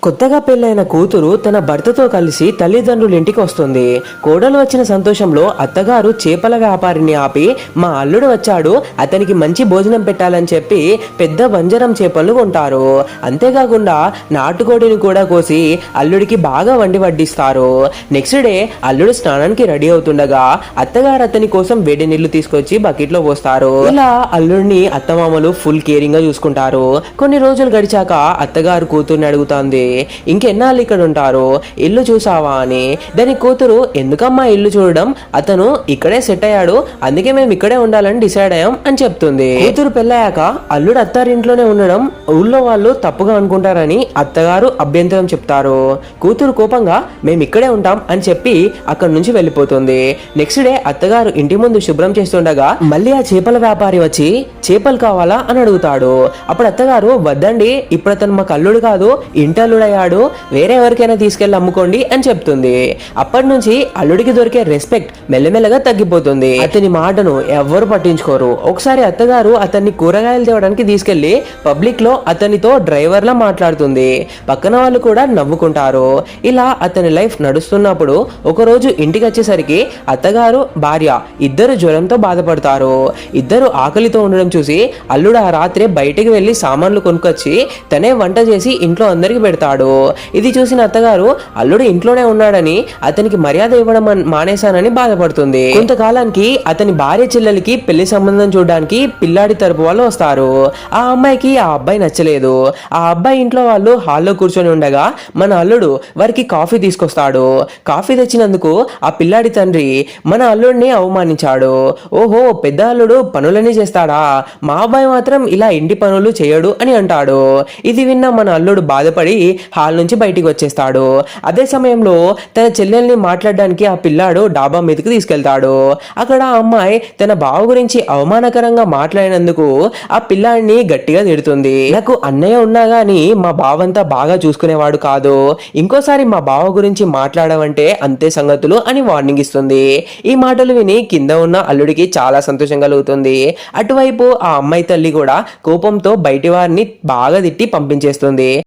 కొత్తగా పెళ్లైన కూతురు తన భర్తతో కలిసి తల్లిదండ్రుల ఇంటికి వస్తుంది. కోడలు వచ్చిన సంతోషంలో అత్తగారు చేపల వ్యాపారిని ఆపి మా అల్లుడు వచ్చాడు, అతనికి మంచి భోజనం పెట్టాలని చెప్పి పెద్ద వంజరం చేపలు కొంటారు. అంతేకాకుండా నాటుకోడిని కూడా కోసి అల్లుడికి బాగా వండి వడ్డిస్తారు. నెక్స్ట్ డే అల్లుడు స్నానానికి రెడీ అవుతుండగా అత్తగారు అతని కోసం వేడి నీళ్లు తీసుకొచ్చి బకెట్ లో పోస్తారు. ఇలా అల్లుడిని అత్తమామలు ఫుల్ కేరింగ్ గా చూసుకుంటారు. కొన్ని రోజులు గడిచాక అత్తగారు కూతుర్ని అడుగుతుంది, ఇంకెన్నాళ్ళు ఇక్కడ ఉంటారు, ఇల్లు చూసావా అని. దాని కూతురు, ఎందుకమ్మా ఇల్లు చూడడం, అతను ఇక్కడే సెట్ అయ్యాడు, అందుకే మేము ఇక్కడే ఉండాలని డిసైడ్ అయ్యాం అని చెప్తుంది. కూతురు పెళ్ళయ్యాక అల్లుడు అత్తారింట్లోనే ఉండడం ఊళ్ళో వాళ్ళు తప్పుగా అనుకుంటారని అత్తగారు అభ్యంతరం చెప్తారు. కూతురు కోపంగా మేము ఇక్కడే ఉంటాం అని చెప్పి అక్కడి నుంచి వెళ్ళిపోతుంది. నెక్స్ట్ డే అత్తగారు ఇంటి ముందు శుభ్రం చేస్తుండగా మళ్ళీ ఆ చేపల వ్యాపారి వచ్చి చేపలు కావాలా అని అడుగుతాడు. అప్పుడు అత్తగారు, వద్దండి, ఇప్పుడు అతను మా కల్లుడు కాదు, ఇంటల్లుడయ్యాడు, వేరే ఎవరికైనా తీసుకెళ్లి అమ్ముకోండి అని చెప్తుంది. అప్పటి నుంచి అల్లుడికి దొరికే రెస్పెక్ట్ మెల్లమెల్లగా తగ్గిపోతుంది. అతని మాటను ఎవ్వరు పట్టించుకోరు. ఒకసారి అత్తగారు అతన్ని కూరగాయలు తేవడానికి తీసుకెళ్లి పబ్లిక్ లో అతనితో డ్రైవర్ లా మాట్లాడుతుంది. పక్కన వాళ్ళు కూడా నవ్వుకుంటారు. ఇలా అతని లైఫ్ నడుస్తున్నప్పుడు ఒకరోజు ఇంటికి వచ్చేసరికి అత్తగారు భార్య ఇద్దరు జ్వరంతో బాధపడతారు. ఇద్దరు ఆకలితో ఉండడం చూసి అల్లుడు ఆ రాత్రి బయటికి వెళ్లి సామాన్లు కొనుక్కొచ్చి తనే వంట చేసి ఇంట్లో అందరికి పెడతాడు. ఇది చూసిన అత్తగారు అల్లుడు ఇంట్లోనే ఉన్నాడని అతనికి మర్యాద ఇవ్వడం మానేశానని బాధపడుతుంది. కొంతకాలానికి అతని భార్య చెల్లెలకి పెళ్లి సంబంధం చూడడానికి పిల్లాడి తరపు వాళ్ళు వస్తారు. ఆ అమ్మాయికి ఆ అబ్బాయి నచ్చలేదు. ఆ అబ్బాయి ఇంట్లో వాళ్ళు హాల్లో కూర్చొని ఉండగా మన అల్లుడు వారికి కాఫీ తీసుకొస్తాడు. కాఫీ తెచ్చినందుకు ఆ పిల్లాడి తండ్రి మన అల్లుడిని అవమానించాడు. ఓహో, పెద్ద అల్లుడు పనులన్నీ చేస్తాడా, మా అబ్బాయి మాత్రం ఇలా ఇంటి పనులు చేయడు అని అంటాడు. ఇది విన్న మన అల్లుడు బాధపడి హాల్ నుంచి బయటికి వచ్చేస్తాడు. అదే సమయంలో తన చెల్లెల్ని మాట్లాడడానికి ఆ పిల్లాడు డాబా మీదకి తీసుకెళ్తాడు. అక్కడ ఆ అమ్మాయి తన బావ గురించి అవమానకరంగా మాట్లాడినందుకు ఆ పిల్లాడిని గట్టిగా తిడుతుంది. నాకు అన్నయ్య ఉన్నా గాని మా బావంతా బాగా చూసుకునేవాడు కాదు, ఇంకోసారి మా బావ గురించి మాట్లాడమంటే అంతే సంగతులు అని వార్నింగ్ ఇస్తుంది. ఈ మాటలు విని కింద ఉన్న అల్లుడికి చాలా సంతోషం కలుగుతుంది. అటువైపు ఆ అమ్మాయి తల్లి కూడా కోపంతో బయటి వారిని బాగా తిట్టి పంపించేస్తుంది.